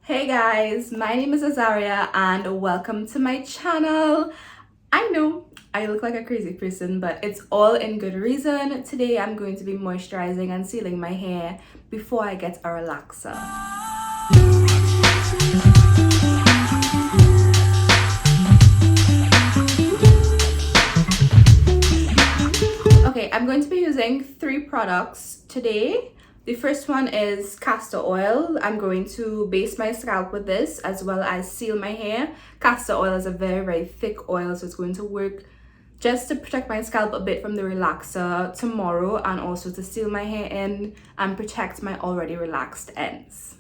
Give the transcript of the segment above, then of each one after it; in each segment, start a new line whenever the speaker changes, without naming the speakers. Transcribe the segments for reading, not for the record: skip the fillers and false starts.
Hey guys, my name is Azaria and welcome to my channel. I know I look like a crazy person, but it's all in good reason. Today I'm going to be moisturizing and sealing my hair before I get a relaxer. Okay, I'm going to be using 3 products today. The first one is castor oil. I'm going to base my scalp with this as well as seal my hair. Castor oil is a very thick oil, so it's going to work just to protect my scalp a bit from the relaxer tomorrow, and also to seal my hair in and protect my already relaxed ends.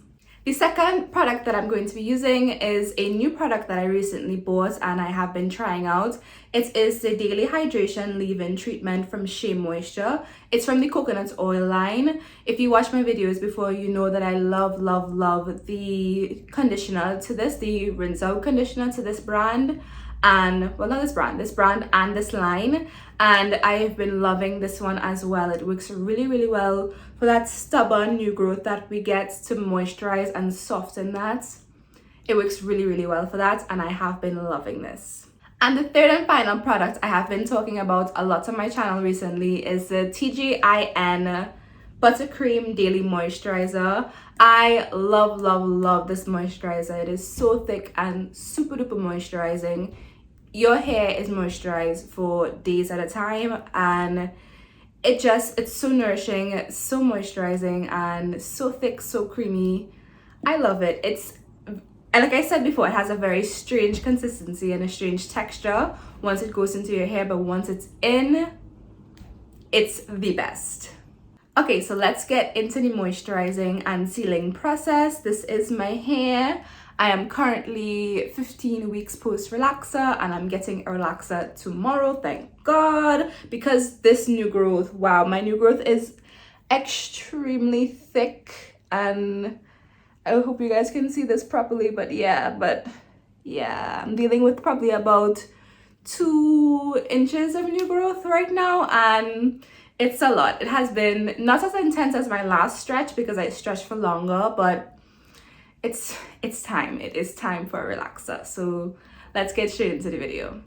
The second product that I'm going to be using is a new product that I recently bought and I have been trying out. It is the Daily Hydration Leave-In Treatment from Shea Moisture. It's from the coconut oil line. If you watch my videos before, you know that I love the conditioner to this, the rinse out conditioner to this brand. And well, not this brand and this line, and I have been loving this one as well. It works really well for that stubborn new growth that we get, to moisturize and soften that. It works really well for that, and I have been loving this. And the third and final product I have been talking about a lot on my channel recently is the TGIN Buttercream Daily Moisturizer. I love this moisturizer. It is so thick and super duper moisturizing. Your hair is moisturized for days at a time, and it's so nourishing, so moisturizing, and so thick, so creamy. I love it. And like I said before, it has a very strange consistency and a strange texture once it goes into your hair, but once it's in, it's the best. Okay, so let's get into the moisturizing and sealing process. This is my hair. I am currently 15 weeks post relaxer, and I'm getting a relaxer tomorrow, thank God, because this new growth, wow, my new growth is extremely thick, and I hope you guys can see this properly, but yeah, I'm dealing with probably about 2 inches of new growth right now, and it's a lot. It has been not as intense as my last stretch because I stretched for longer, but it's time. It is time for a relaxer. So let's get straight into the video.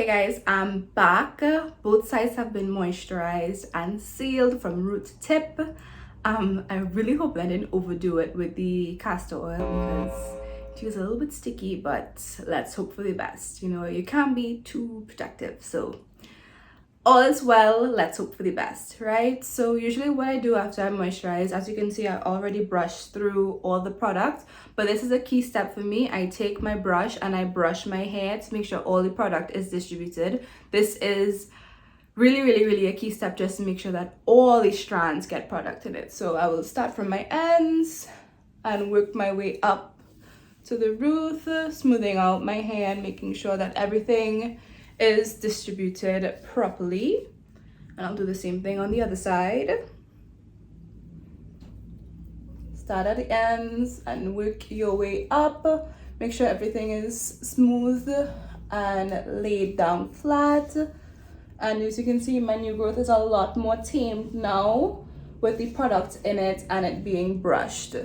Okay guys, I'm back. Both sides have been moisturized and sealed from root to tip. I really hope I didn't overdo it with the castor oil because it feels a little bit sticky, but let's hope for the best. You know, you can't be too protective, so all is well, let's hope for the best, right? So usually what I do after I moisturize, as you can see, I already brushed through all the product, but this is a key step for me. I take my brush and I brush my hair to make sure all the product is distributed. This is really a key step, just to make sure that all the strands get product in it. So I will start from my ends and work my way up to the root, smoothing out my hair and making sure that everything is distributed properly. And I'll do the same thing on the other side. Start at the ends and work your way up. Make sure everything is smooth and laid down flat. And as you can see, my new growth is a lot more tamed now with the product in it and it being brushed.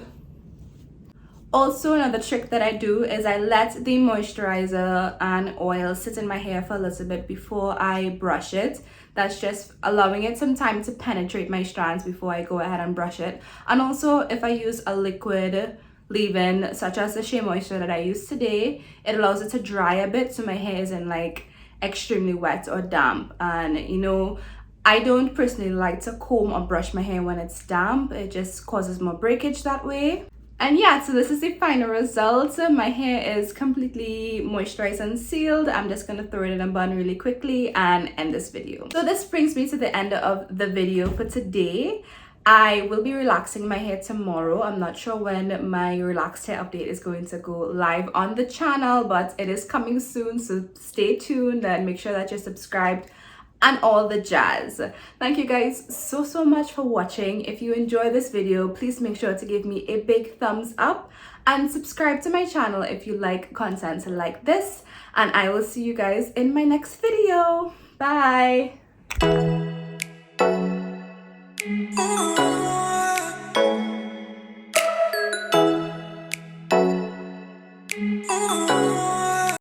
Also, another trick that I do is I let the moisturizer and oil sit in my hair for a little bit before I brush it. That's just allowing it some time to penetrate my strands before I go ahead and brush it. And also, if I use a liquid leave-in, such as the Shea Moisture that I use today, it allows it to dry a bit so my hair isn't like extremely wet or damp. And you know, I don't personally like to comb or brush my hair when it's damp. It just causes more breakage that way. And yeah, so this is the final result. My hair is completely moisturized and sealed. I'm just gonna throw it in a bun really quickly and end this video. So this brings me to the end of the video for today. I will be relaxing my hair tomorrow. I'm not sure when my relaxed hair update is going to go live on the channel, but it is coming soon, so stay tuned and make sure that you're subscribed and all the jazz. Thank you guys so much for watching. If you enjoy this video, please make sure to give me a big thumbs up and subscribe to my channel if you like content like this, and I will see you guys in my next video. Bye. Oh